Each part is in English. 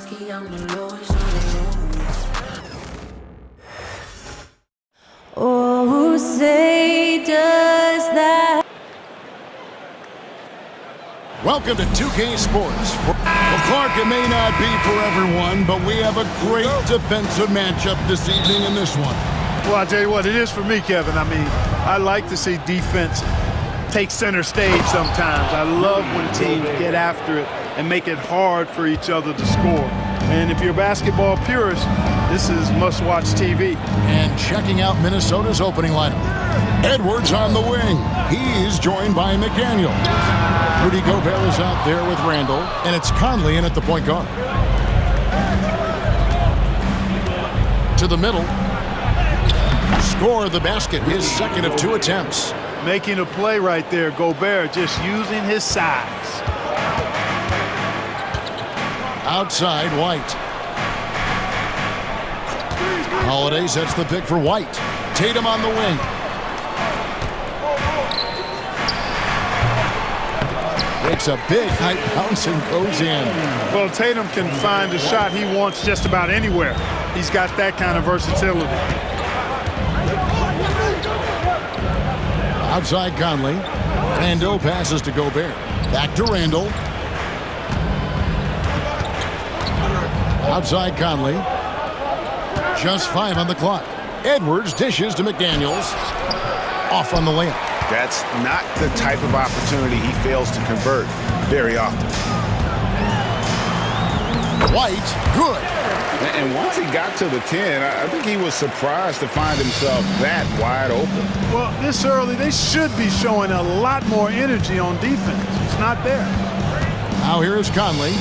Lebowski, I'm the lowest on the road. Oh, say does that. Welcome to 2K Sports. Well, Clark, it may not be for everyone, but we have a great defensive matchup this evening in this one. Well, I'll tell you what, it is for me, Kevin. I mean, I like to see defense take center stage sometimes. I love when teams get after it and make it hard for each other to score. And if you're a basketball purist, this is must-watch TV. And checking out Minnesota's opening lineup. Edwards on the wing. He's joined by McDaniel. Rudy Gobert is out there with Randall, and it's Conley in at the point guard. To the middle. Score the basket, his second of 2 attempts. Making a play right there, Gobert just using his size. Outside, White. Holiday sets the pick for White. Tatum on the wing. Makes a big high bounce and goes in. Well, Tatum can find a shot he wants just about anywhere. He's got that kind of versatility. Outside Conley. Randall passes to Gobert. Back to Randall. Outside Conley. Just 5 on the clock. Edwards dishes to McDaniels. Off on the layup. That's not the type of opportunity he fails to convert very often. White, good. And once he got to the 10, I think he was surprised to find himself that wide open. Well, this early, they should be showing a lot more energy on defense. It's not there. Now here's Conley.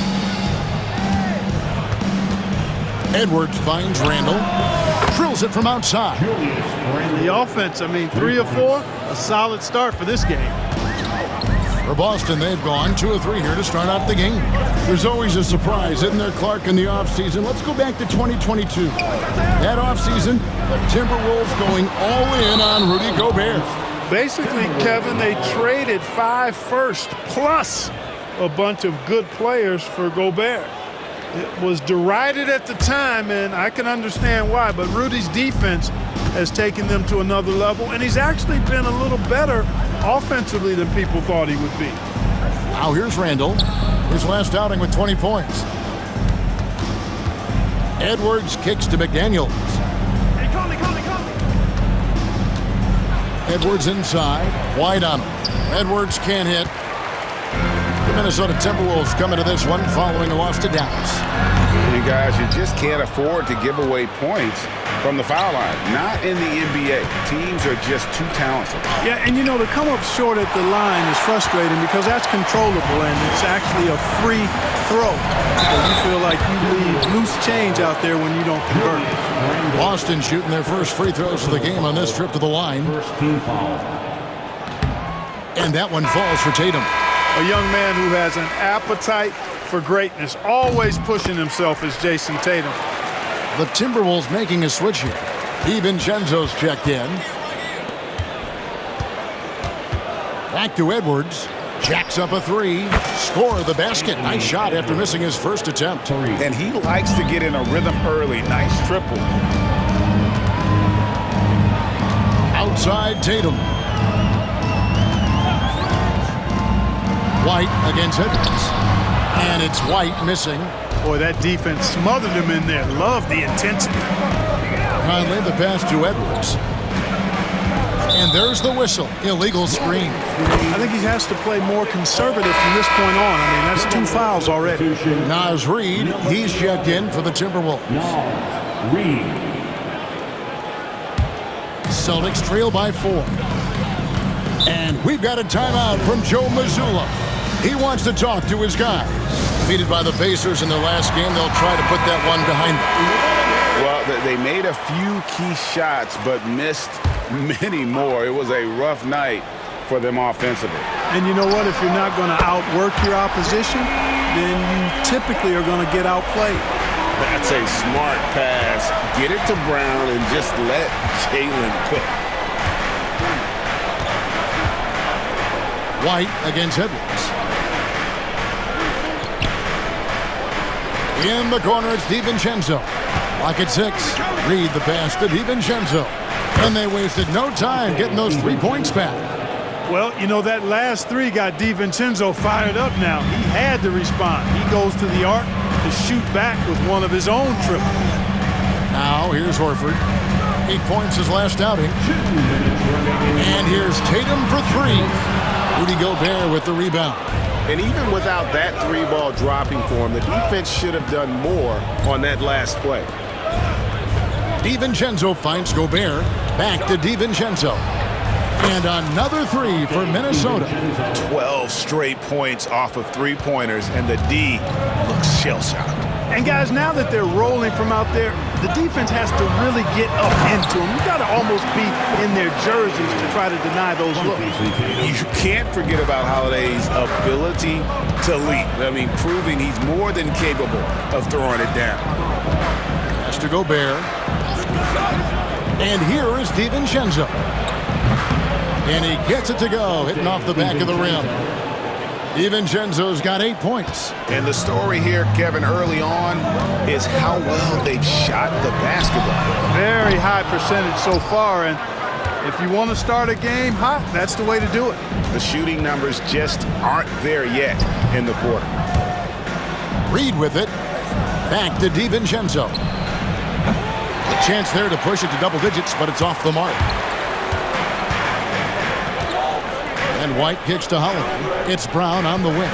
Edwards finds Randall. Drills it from outside. And the offense, I mean, 3 or 4, a solid start for this game. For Boston, they've gone 2 or 3 here to start out the game. There's always a surprise, isn't there, Clark, in the offseason? Let's go back to 2022. That offseason, the Timberwolves going all in on Rudy Gobert. Basically, Kevin, they traded 5 firsts plus a bunch of good players for Gobert. It was derided at the time, and I can understand why, but Rudy's defense has taken them to another level, and he's actually been a little better offensively than people thought he would be. Now here's Randall. His last outing with 20 points. Edwards kicks to McDaniels. Hey, Conley. Edwards inside. White on him. Edwards can't hit. The Minnesota Timberwolves coming to this one following a loss to Dallas. You guys, you just can't afford to give away points from the foul line. Not in the NBA. Teams are just too talented. Yeah, and you know, to come up short at the line is frustrating because that's controllable and it's actually a free throw. So you feel like you leave loose change out there when you don't convert. Boston shooting their first free throws of the game on this trip to the line. First team foul. And that one falls for Tatum. A young man who has an appetite for greatness, always pushing himself, is Jason Tatum. The Timberwolves making a switch here. DiVincenzo's checked in. Back to Edwards. Jacks up a 3. Score the basket. Nice shot after missing his first attempt. And he likes to get in a rhythm early. Nice triple. Outside Tatum. White against Edwards. And it's White missing. Boy, that defense smothered him in there. Love the intensity. Conley the pass to Edwards. And there's the whistle. Illegal screen. I think he has to play more conservative from this point on. I mean, that's 2 fouls already. Naz Reid, he's checked in for the Timberwolves. Naz Reid. Celtics trail by 4. And we've got a timeout from Joe Mazzulla. He wants to talk to his guys. Defeated by the Pacers in their last game, they'll try to put that one behind them. Well, they made a few key shots, but missed many more. It was a rough night for them offensively. And you know what? If you're not going to outwork your opposition, then you typically are going to get outplayed. That's a smart pass. Get it to Brown and just let Jalen cook. White against Edwards. In the corner, it's DiVincenzo. Lock at 6. Reed the pass to DiVincenzo. And they wasted no time getting those 3 points back. Well, you know, that last three got DiVincenzo fired up now. He had to respond. He goes to the arc to shoot back with one of his own triples. Now, here's Horford. 8 points his last outing. And here's Tatum for 3. Rudy Gobert with the rebound. And even without that 3-ball dropping for him, the defense should have done more on that last play. DiVincenzo finds Gobert. Back to DiVincenzo. And another 3 for Minnesota. 12 straight points off of 3-pointers, and the D looks shell-shocked. And guys, now that they're rolling from out there, the defense has to really get up into them. You got to almost be in their jerseys to try to deny those looks. You can't forget about Holiday's ability to leap. I mean, proving he's more than capable of throwing it down. Pass to Gobert. And here is DiVincenzo. And he gets it to go, hitting off the back of the rim. DiVincenzo's got 8 points. And the story here, Kevin, early on is how well they've shot the basketball. Very high percentage so far, and if you want to start a game hot, that's the way to do it. The shooting numbers just aren't there yet in the quarter. Reed with it. Back to DiVincenzo. A chance there to push it to double digits, but it's off the mark. And White kicks to Holiday. It's Brown on the wing.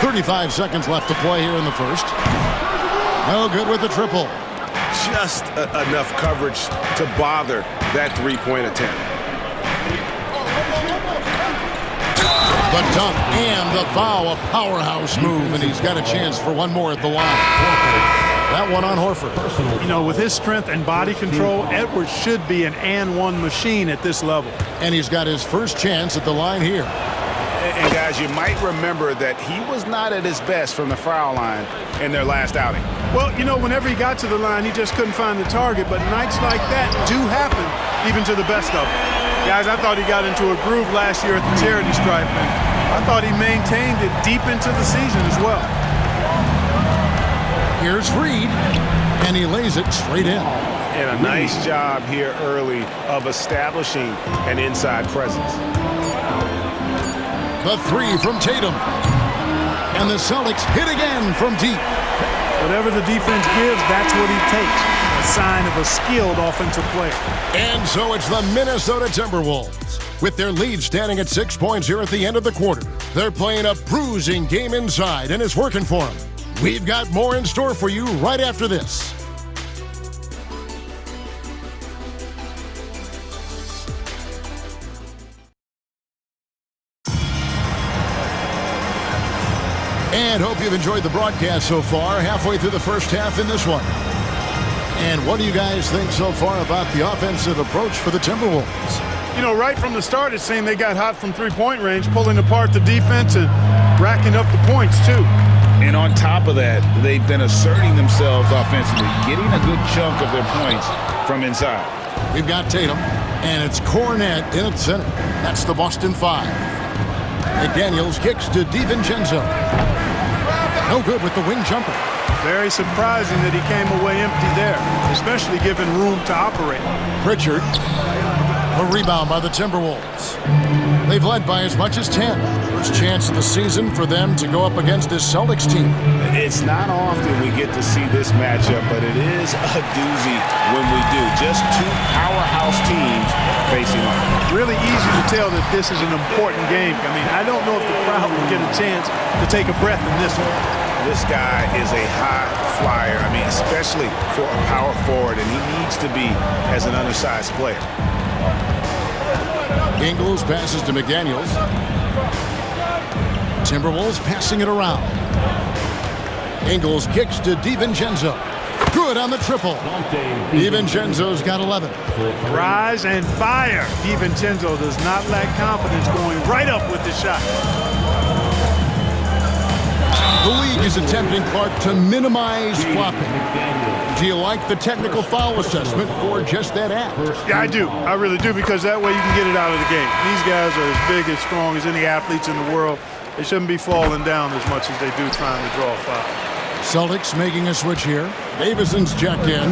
35 seconds left to play here in the first. No good with the triple. Just enough coverage to bother that 3-point attempt. The dunk and the foul, a powerhouse move, and he's got a chance for one more at the line. That one on Horford. You know, with his strength and body control, Edwards should be an and-one machine at this level. And he's got his first chance at the line here. And guys, you might remember that he was not at his best from the foul line in their last outing. Well, you know, whenever he got to the line, he just couldn't find the target. But nights like that do happen, even to the best of them. Guys, I thought he got into a groove last year at the charity stripe, and I thought he maintained it deep into the season as well. Here's Reed, and he lays it straight in. And a nice job here early of establishing an inside presence. The 3 from Tatum. And the Celtics hit again from deep. Whatever the defense gives, that's what he takes. A sign of a skilled offensive player. And so it's the Minnesota Timberwolves. With their lead standing at 6 points here at the end of the quarter. They're playing a bruising game inside, and it's working for them. We've got more in store for you right after this. And hope you've enjoyed the broadcast so far, halfway through the first half in this one. And what do you guys think so far about the offensive approach for the Timberwolves? You know, right from the start, it seemed they got hot from three-point range, pulling apart the defense and racking up the points, too. And on top of that, they've been asserting themselves offensively, getting a good chunk of their points from inside. We've got Tatum, and it's Cornet in at center. That's the Boston 5. McDaniels kicks to DiVincenzo. No good with the wing jumper. Very surprising that he came away empty there, especially given room to operate. Pritchard, a rebound by the Timberwolves. They've led by as much as 10. First chance of the season for them to go up against this Celtics team. It's not often we get to see this matchup, but it is a doozy when we do. Just two powerhouse teams facing off. Really easy to tell that this is an important game. I mean, I don't know if the crowd will get a chance to take a breath in this one. This guy is a high flyer. I mean, especially for a power forward, and he needs to be as an undersized player. Ingles passes to McDaniels. Timberwolves passing it around. Ingles kicks to DiVincenzo. Good on the triple. DiVincenzo's got 11. Rise and fire. DiVincenzo does not lack confidence, going right up with the shot. The league is attempting, Clark, to minimize flopping. Do you like the technical foul assessment for just that act? Yeah, I do. I really do, because that way you can get it out of the game. These guys are as big and strong as any athletes in the world. They shouldn't be falling down as much as they do trying to draw a foul. Celtics making a switch here. Davison's checked in.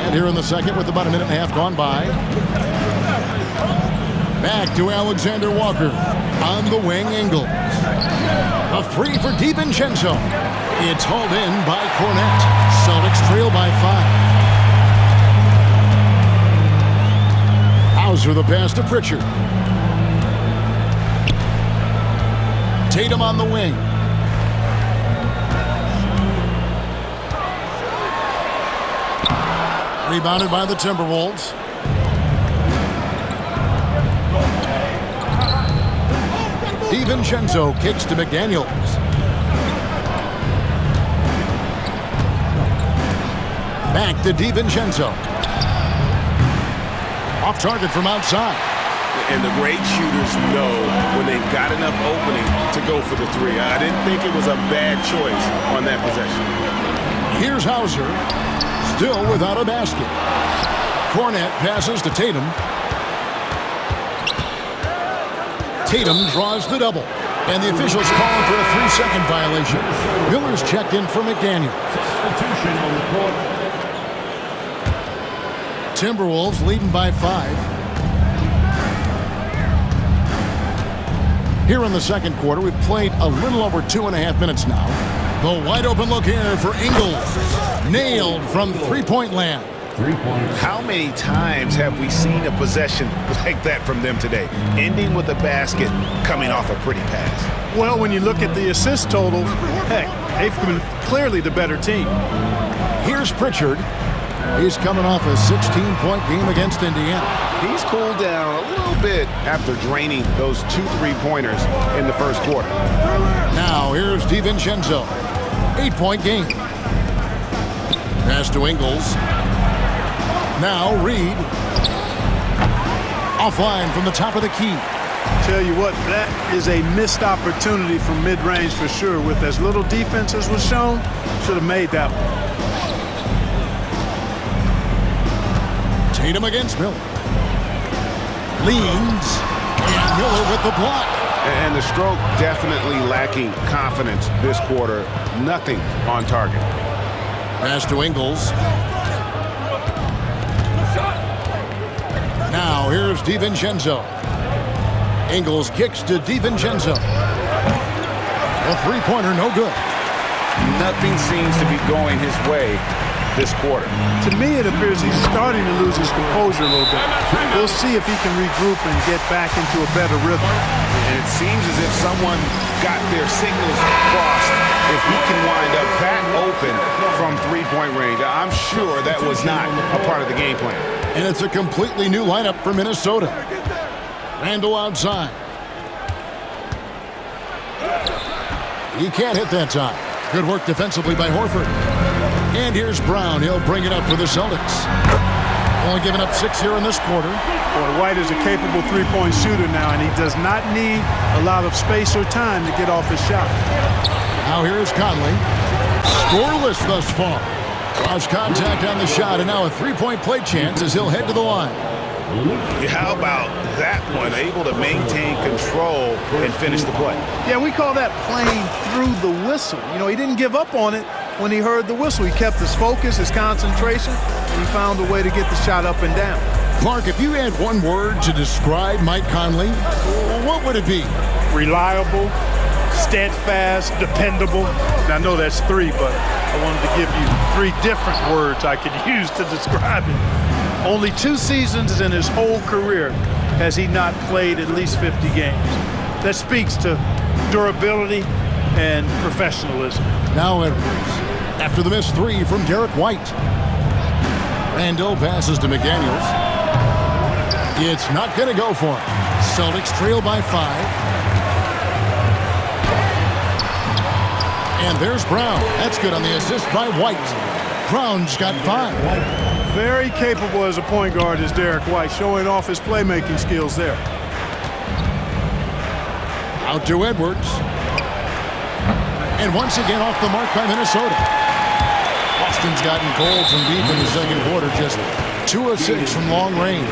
And here in the second with about a minute and a half gone by. Back to Alexander Walker. On the wing, Ingles. A three for DiVincenzo. It's hauled in by Kornet. Celtics trail by 5. Hauser the pass to Pritchard. Tatum on the wing. Rebounded by the Timberwolves. DiVincenzo kicks to McDaniels. Back to DiVincenzo. Off target from outside. And the great shooters know when they've got enough opening to go for the three. I didn't think it was a bad choice on that possession. Here's Hauser. Still without a basket. Kornet passes to Tatum. Tatum draws the double. And the officials calling for a 3-second violation. Miller's checked in for McDaniel. Substitution on the court. Timberwolves leading by 5. Here in the second quarter, we've played a little over 2.5 minutes now. The wide open look here for Ingles. Nailed from three-point land. 3 points. How many times have we seen a possession like that from them today? Ending with a basket, coming off a pretty pass. Well, when you look at the assist totals, heck, they've been clearly the better team. Here's Pritchard. He's coming off a 16-point game against Indiana. He's cooled down a little bit after draining those 2 3-pointers in the first quarter. Now here's DiVincenzo. 8-point game. Pass to Ingles. Now Reed. Offline from the top of the key. Tell you what, that is a missed opportunity from mid-range for sure. With as little defense as was shown, should have made that one. Tatum against Miller. Leans. And Miller with the block. And the stroke definitely lacking confidence this quarter. Nothing on target. Pass to Ingles. Now here's DiVincenzo. Ingles kicks to DiVincenzo. A three-pointer, no good. Nothing seems to be going his way this quarter. To me, it appears he's starting to lose his composure a little bit. We'll see if he can regroup and get back into a better rhythm. And it seems as if someone got their signals crossed. If he can wind up that open from three-point range, I'm sure that was not a part of the game plan. And it's a completely new lineup for Minnesota. Randall outside. He can't hit that time. Good work defensively by Horford. And here's Brown. He'll bring it up for the Celtics. Only giving up 6 here in this quarter. Boy, White is a capable three-point shooter now, and he does not need a lot of space or time to get off his shot. Now here's Conley. Scoreless thus far. Lost contact on the shot, and now a three-point play chance as he'll head to the line. How about that one? Able to maintain control and finish the play. Yeah, we call that playing through the whistle. You know, he didn't give up on it when he heard the whistle. He kept his focus, his concentration, and he found a way to get the shot up and down. Clark, if you had one word to describe Mike Conley, what would it be? Reliable, steadfast, dependable. And I know that's 3, but I wanted to give you 3 different words I could use to describe it. Only 2 seasons in his whole career has he not played at least 50 games. That speaks to durability and professionalism. Now Edwards. After the missed 3 from Derek White. Randall passes to McDaniels. It's not going to go for him. Celtics trail by 5. And there's Brown. That's good on the assist by White. Brown's got 5. Very capable as a point guard is Derek White, showing off his playmaking skills there. Out to Edwards. And once again off the mark by Minnesota. Boston's gotten cold from deep in the second quarter, just 2 of 6 from long range.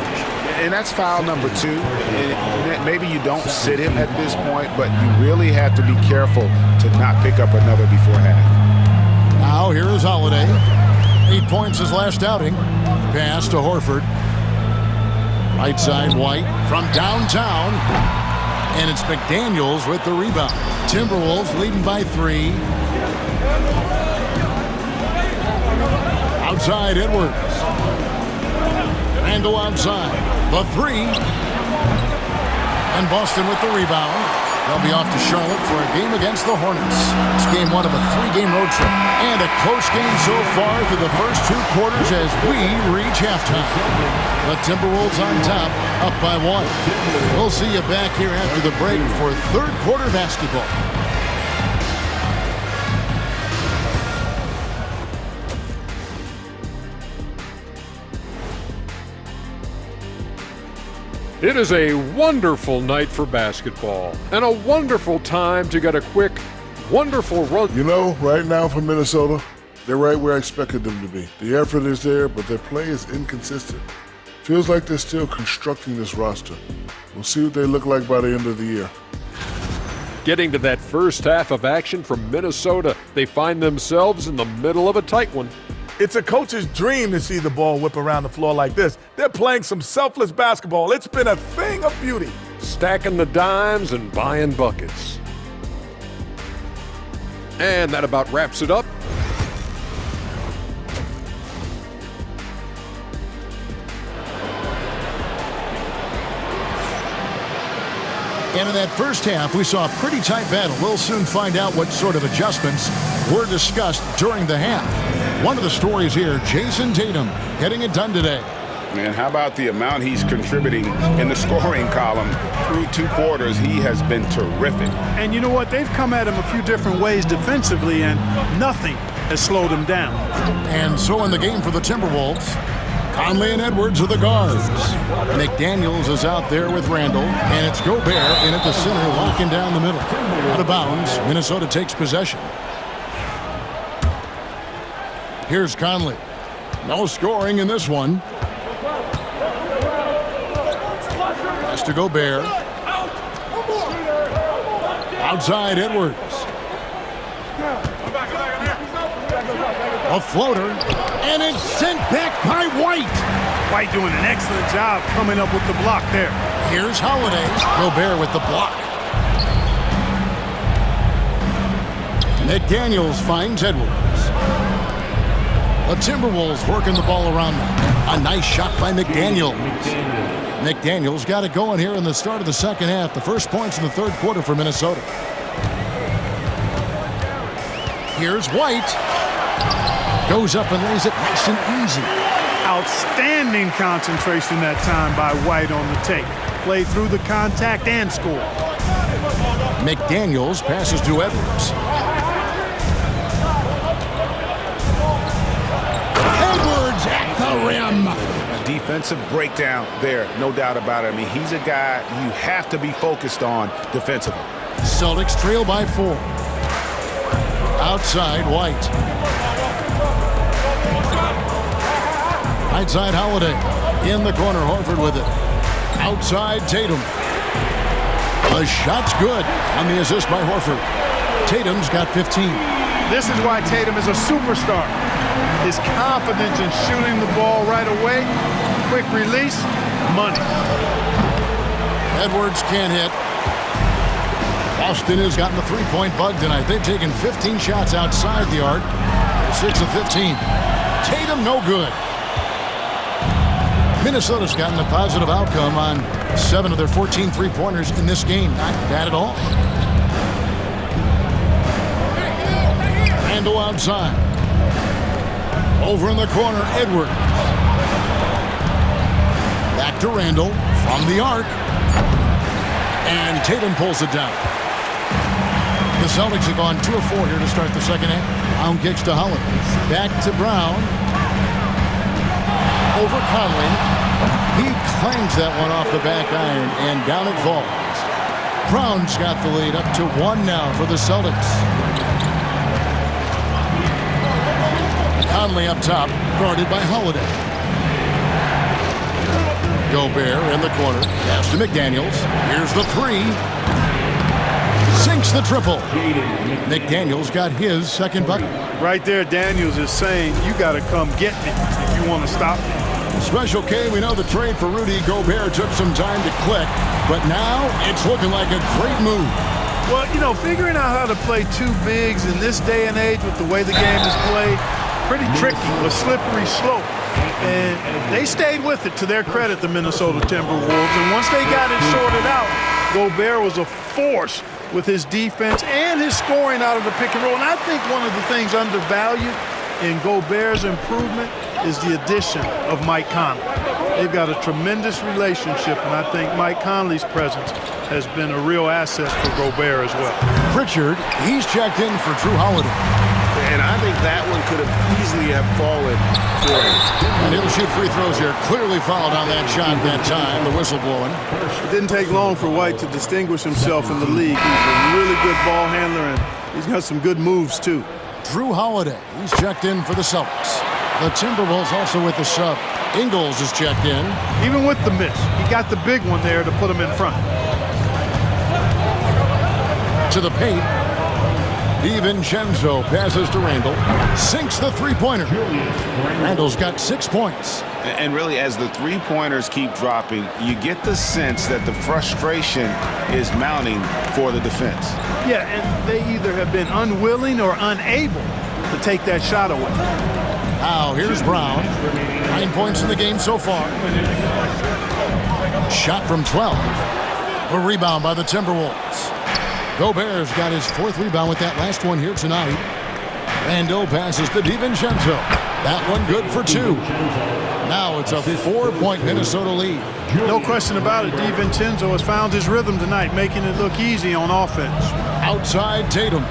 And that's foul number 2. And maybe you don't sit him at this point, but you really have to be careful to not pick up another before half. Now here is Holiday. 8 points his last outing. Pass to Horford. Right side, White from downtown. And it's McDaniels with the rebound. Timberwolves leading by 3. Outside, Edwards. Randall outside. The 3. And Boston with the rebound. They'll be off to Charlotte for a game against the Hornets. It's game 1 of a 3-game road trip. And a close game so far through the first 2 quarters as we reach halftime. The Timberwolves on top, up by 1. We'll see you back here after the break for third quarter basketball. It is a wonderful night for basketball and a wonderful time to get a quick, wonderful run. You know, right now for Minnesota, they're right where I expected them to be. The effort is there, but their play is inconsistent. Feels like they're still constructing this roster. We'll see what they look like by the end of the year. Getting to that first half of action from Minnesota, they find themselves in the middle of a tight one. It's a coach's dream to see the ball whip around the floor like this. They're playing some selfless basketball. It's been a thing of beauty. Stacking the dimes and buying buckets. And that about wraps it up. And in that first half, we saw a pretty tight battle. We'll soon find out what sort of adjustments were discussed during the half. One of the stories here, Jason Tatum getting it done today. Man, how about the amount he's contributing in the scoring column through 2 quarters? He has been terrific. And you know what? They've come at him a few different ways defensively, and nothing has slowed him down. And so in the game for the Timberwolves, Conley and Edwards are the guards. McDaniels is out there with Randall, and it's Gobert in at the center, locking down the middle. Out of bounds, Minnesota takes possession. Here's Conley. No scoring in this one. Pass to Gobert. Outside, Edwards. A floater, and it's sent back by White. White doing an excellent job coming up with the block there. Here's Holiday. Gobert with the block. McDaniels finds Edwards. The Timberwolves working the ball around now. A nice shot by McDaniels. McDaniels got it going here in the start of the second half. The first points in the third quarter for Minnesota. Here's White. Goes up and lays it nice and easy. Outstanding concentration that time by White on the tape. Played through the contact and scored. McDaniels passes to Edwards. Edwards at the rim. A defensive breakdown there, no doubt about it. I mean, he's a guy you have to be focused on defensively. Celtics trail by 4. Outside, White. Right side, Holiday. In the corner, Horford with it. Outside, Tatum. The shot's good on the assist by Horford. Tatum's got 15. This is why Tatum is a superstar. His confidence in shooting the ball right away, quick release, money. Edwards can't hit. Boston has gotten the three-point bug tonight. They've taken 15 shots outside the arc. 6 of 15. Tatum no good. Minnesota's gotten a positive outcome on 7 of their 14 three-pointers in this game. Not bad at all. Randall outside. Over in the corner, Edwards. Back to Randall from the arc. And Tatum pulls it down. The Celtics have gone 2 of 4 here to start the second half. Brown kicks to Holiday. Back to Brown. Over Conley. He claims that one off the back iron, and down it falls. Brown's got the lead up to 1 now for the Celtics. Conley up top, guarded by Holiday. Gobert in the corner. Pass to McDaniels. Here's the three. Sinks the triple. McDaniels got his second bucket. Right there, Daniels is saying, you got to come get me if you want to stop me. Special K, we know the trade for Rudy Gobert took some time to click, but now it's looking like a great move. Well, you know, figuring out how to play two bigs in this day and age with the way the game is played, pretty tricky, a slippery slope. And they stayed with it, to their credit, the Minnesota Timberwolves. And once they got it sorted out, Gobert was a force with his defense and his scoring out of the pick and roll. And I think one of the things undervalued in Gobert's improvement is the addition of Mike Conley. They've got a tremendous relationship, and I think Mike Conley's presence has been a real asset for Gobert as well. Pritchard, he's checked in for Drew Holiday. And I think that one could have easily have fallen for him. And he'll shoot free throws here. Clearly fouled on that shot that time, the whistle blowing. It didn't take long for White to distinguish himself in the league. He's a really good ball handler, and he's got some good moves, too. Drew Holiday, he's checked in for the Celtics. The Timberwolves also with the sub. Ingles is checked in. Even with the miss, he got the big one there to put him in front. To the paint. DiVincenzo passes to Randall. Sinks the three-pointer. Randall's got 6 points. And really, as the three-pointers keep dropping, you get the sense that the frustration is mounting for the defense. Yeah, and they either have been unwilling or unable to take that shot away. Now, here's Brown. 9 points in the game so far. Shot from 12. A rebound by the Timberwolves. Gobert's got his 4th rebound with that last one here tonight. Randall passes to DiVincenzo. That one good for 2. Now it's a 4-point Minnesota lead. No question about it, DiVincenzo has found his rhythm tonight, making it look easy on offense. Outside Tatum.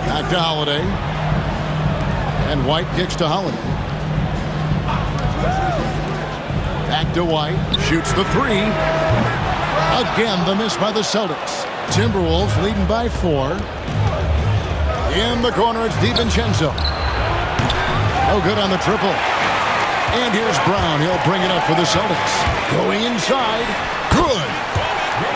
Back to Holiday. And White kicks to Holiday. Back to White. Shoots the three. Again, the miss by the Celtics. Timberwolves leading by 4. In the corner, it's DiVincenzo. No good on the triple. And here's Brown. He'll bring it up for the Celtics. Going inside. Good.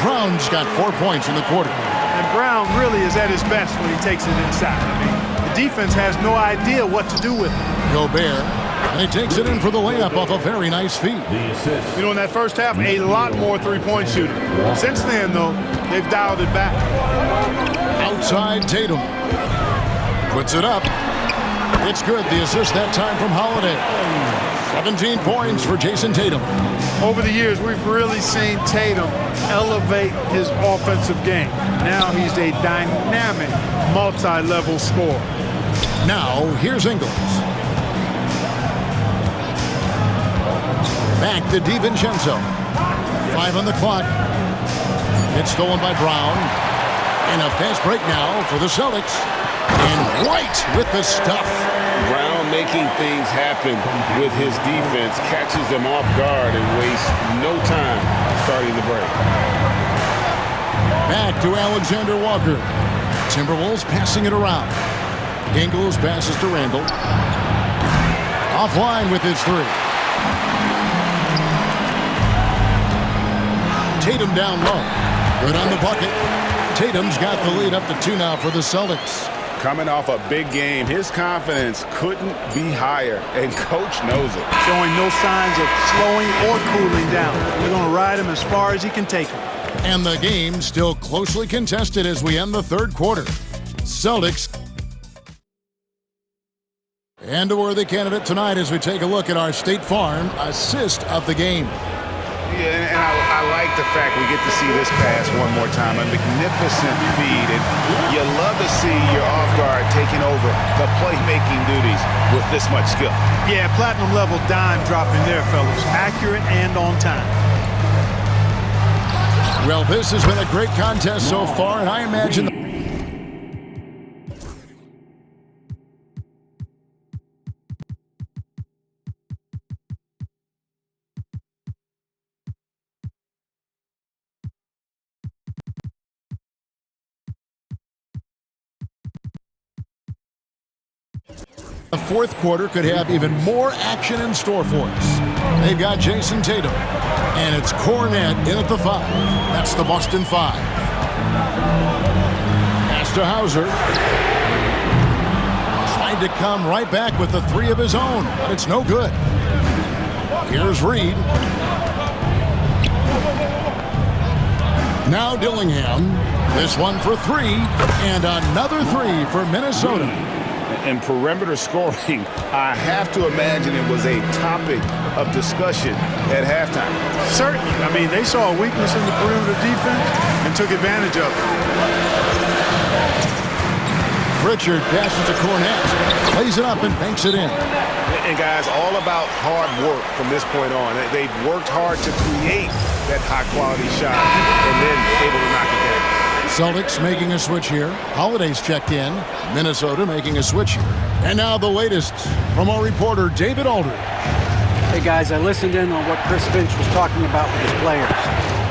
Brown's got 4 points in the quarter. And Brown really is at his best when he takes it inside. I mean, the defense has no idea what to do with it. Gobert. And he takes it in for the layup off a very nice feed. You know, in that first half, a lot more three-point shooting. Since then, though, they've dialed it back. Outside Tatum. Puts it up. It's good. The assist that time from Holiday. 17 points for Jason Tatum. Over the years, we've really seen Tatum elevate his offensive game. Now he's a dynamic, multi-level scorer. Now, here's Ingles. Back to DiVincenzo. 5 on the clock. It's stolen by Brown. And a fast break now for the Celtics. And White with the stuff. Brown making things happen with his defense, catches them off guard and wastes no time starting the break. Back to Alexander Walker. Timberwolves passing it around. Ingles passes to Randall. Offline with his 3. Tatum down low. Good on the bucket. Tatum's got the lead up to 2 now for the Celtics. Coming off a big game, his confidence couldn't be higher, and Coach knows it. Showing no signs of slowing or cooling down. They're going to ride him as far as he can take him. And the game still closely contested as we end the third quarter. Celtics. And a worthy candidate tonight as we take a look at our State Farm assist of the game. Yeah, and I like the fact we get to see this pass one more time. A magnificent feed, and you love to see your off guard taking over the playmaking duties with this much skill. Yeah, platinum level dime dropping there, fellas. Accurate and on time. Well, this has been a great contest so far, and I imagine the fourth quarter could have even more action in store for us. They've got Jason Tatum. And it's Cornette in at the 5. That's the Boston 5. Pass to Hauser. Tried to come right back with the 3 of his own, but it's no good. Here's Reed. Now Dillingham. This one for 3, and another 3 for Minnesota. And perimeter scoring, I have to imagine it was a topic of discussion at halftime. Certainly. I mean, they saw a weakness in the perimeter defense and took advantage of it. Pritchard passes to Cornette. Plays it up and banks it in. And guys, all about hard work from this point on. They've worked hard to create that high-quality shot and then able to knock it down. Celtics making a switch here. Holiday's checked in. Minnesota making a switch here. And now the latest from our reporter, David Aldridge. Hey, guys, I listened in on what Chris Finch was talking about with his players.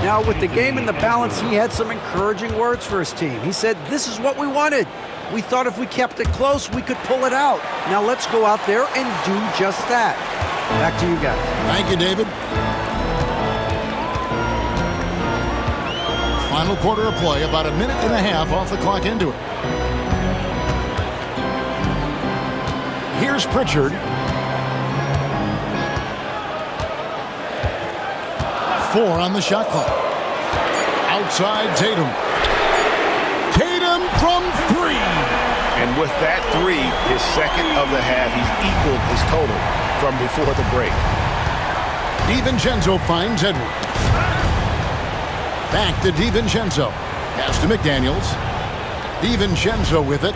Now, with the game in the balance, he had some encouraging words for his team. He said, this is what we wanted. We thought if we kept it close, we could pull it out. Now let's go out there and do just that. Back to you guys. Thank you, David. Final quarter of play, about a minute and a half off the clock into it. Here's Pritchard. 4 on the shot clock. Outside Tatum. Tatum from 3. And with that 3, his second of the half, he's equaled his total from before the break. DiVincenzo finds Edwards. Back to DiVincenzo. Pass to McDaniels. DiVincenzo with it.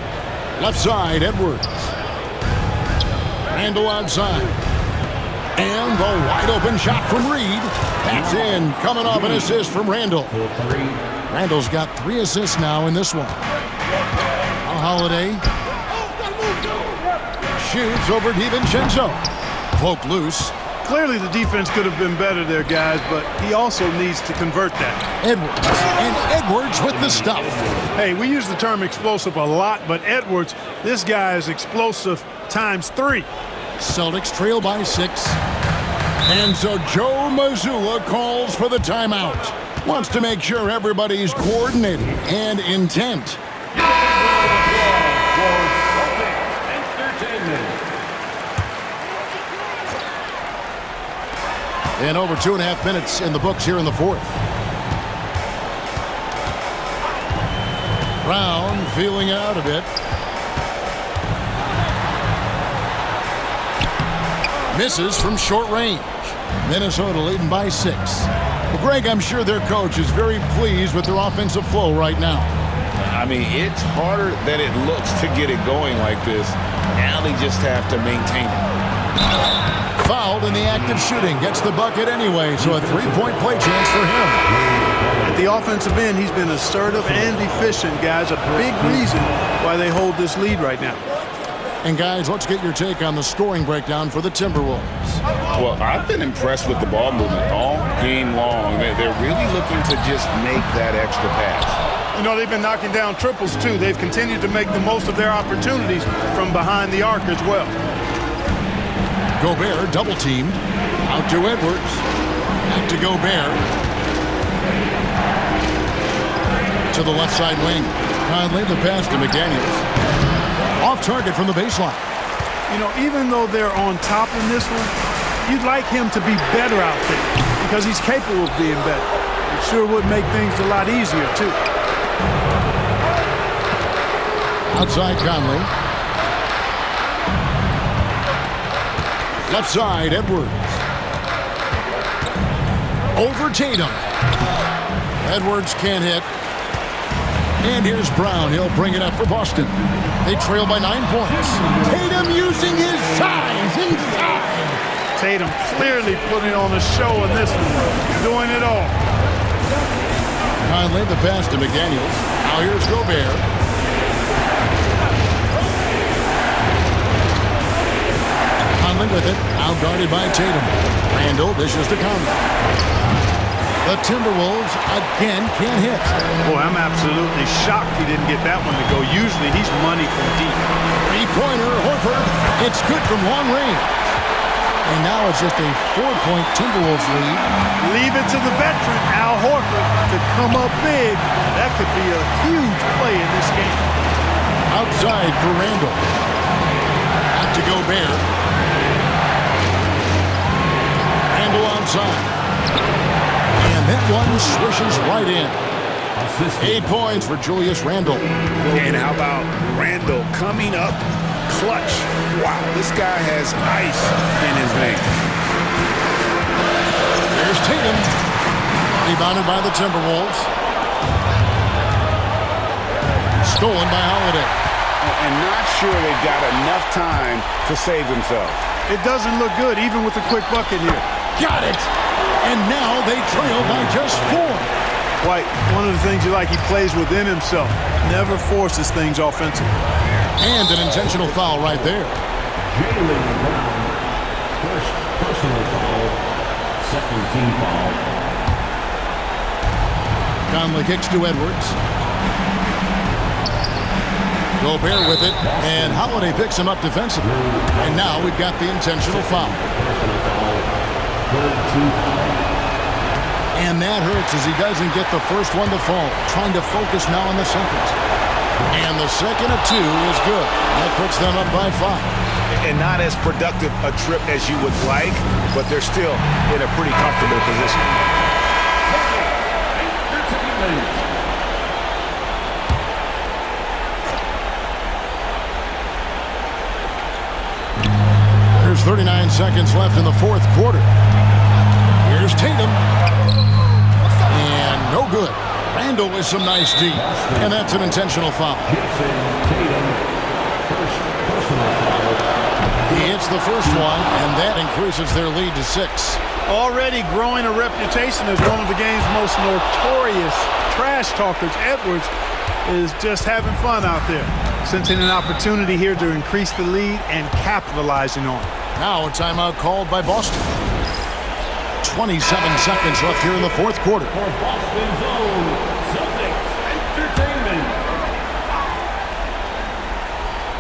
Left side, Edwards. Randall outside. And the wide open shot from Reed. That's in, coming off an assist from Randall. Randall's got 3 assists now in this one. Now Holiday shoots over DiVincenzo. Poke loose. Clearly the defense could have been better there, guys, but he also needs to convert that. Edwards. And Edwards with the stuff. Hey, we use the term explosive a lot, but Edwards, this guy is explosive times 3. Celtics trail by 6. And so Joe Mazzulla calls for the timeout. Wants to make sure everybody's coordinated and intent. And over 2.5 minutes in the books here in the 4th. Brown feeling out a bit. Misses from short range. Minnesota leading by 6. Well, Greg, I'm sure their coach is very pleased with their offensive flow right now. I mean, it's harder than it looks to get it going like this. Now they just have to maintain it. Fouled in the act of shooting. Gets the bucket anyway, so a 3-point play chance for him. At the offensive end, he's been assertive and efficient, guys. A big reason why they hold this lead right now. And guys, let's get your take on the scoring breakdown for the Timberwolves. Well, I've been impressed with the ball movement all game long. They're really looking to just make that extra pass. You know, they've been knocking down triples, too. They've continued to make the most of their opportunities from behind the arc as well. Gobert double teamed. Out to Edwards. Back to Gobert. To the left side wing. Conley the pass to McDaniels. Off target from the baseline. You know, even though they're on top in this one, you'd like him to be better out there because he's capable of being better. It sure would make things a lot easier, too. Outside Conley. Left side, Edwards. Over Tatum. Edwards can't hit. And here's Brown. He'll bring it up for Boston. They trail by 9 points. Tatum using his size inside. Tatum clearly putting on a show in this one. Doing it all. Conley the pass to McDaniels. Now here's Gobert. Conley with it. Now guarded by Tatum. Randall dishes to Conley. The Timberwolves again can't hit. Boy, I'm absolutely shocked he didn't get that one to go. Usually he's money from deep. Three-pointer, Horford. It's good from long range. And now it's just a 4-point Timberwolves lead. Leave it to the veteran, Al Horford, to come up big. That could be a huge play in this game. Outside for Randall. Back to Gobert. Randall onside. And that one swishes right in. 8 points for Julius Randle. And how about Randall coming up clutch? Wow, this guy has ice in his veins. There's Tatum. Rebounded by the Timberwolves. Stolen by Holiday. And not sure they've got enough time to save themselves. It doesn't look good, even with the quick bucket here. Got it. And now they trail by just 4. White, one of the things you like, he plays within himself. Never forces things offensively. And an intentional foul right there. Jaylen Brown, first personal foul, second team foul. Conley kicks to Edwards. Gobert with it, and Holiday picks him up defensively. And now we've got the intentional foul. Personal foul, third team foul. And that hurts as he doesn't get the first one to fall. Trying to focus now on the second. And the second of 2 is good. That puts them up by 5. And not as productive a trip as you would like, but they're still in a pretty comfortable position. There's 39 seconds left in the fourth quarter. Here's Tatum. And no good. Randall with some nice D. And that's an intentional foul. He hits the first one, and that increases their lead to 6. Already growing a reputation as one of the game's most notorious trash talkers, Edwards is just having fun out there. Sensing an opportunity here to increase the lead and capitalizing on it. Now a timeout called by Boston. 27 seconds left here in the fourth quarter. For Boston's own Celtics Entertainment.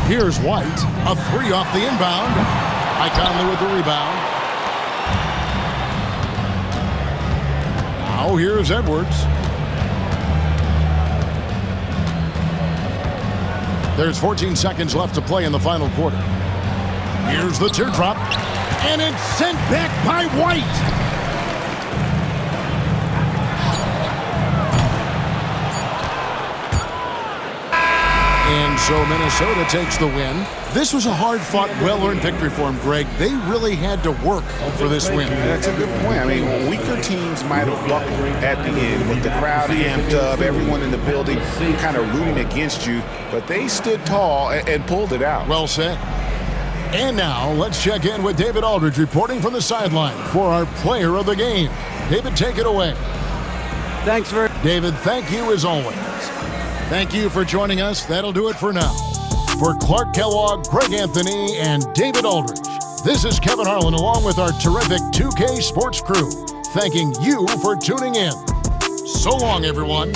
Here's White. A 3 off the inbound. Conley with the rebound. Now here's Edwards. There's 14 seconds left to play in the final quarter. Here's the teardrop. And it's sent back by White. And so Minnesota takes the win. This was a hard-fought, well-earned victory for them, Greg. They really had to work for this win. That's a good point. I mean, weaker teams might have buckled at the end with the crowd amped up, everyone in the building kind of rooting against you, but they stood tall and pulled it out. Well said. And now let's check in with David Aldridge reporting from the sideline for our player of the game. David, take it away. Thanks very much. David, thank you as always. Thank you for joining us. That'll do it for now. For Clark Kellogg, Greg Anthony, and David Aldridge, this is Kevin Harlan along with our terrific 2K Sports crew, thanking you for tuning in. So long, everyone.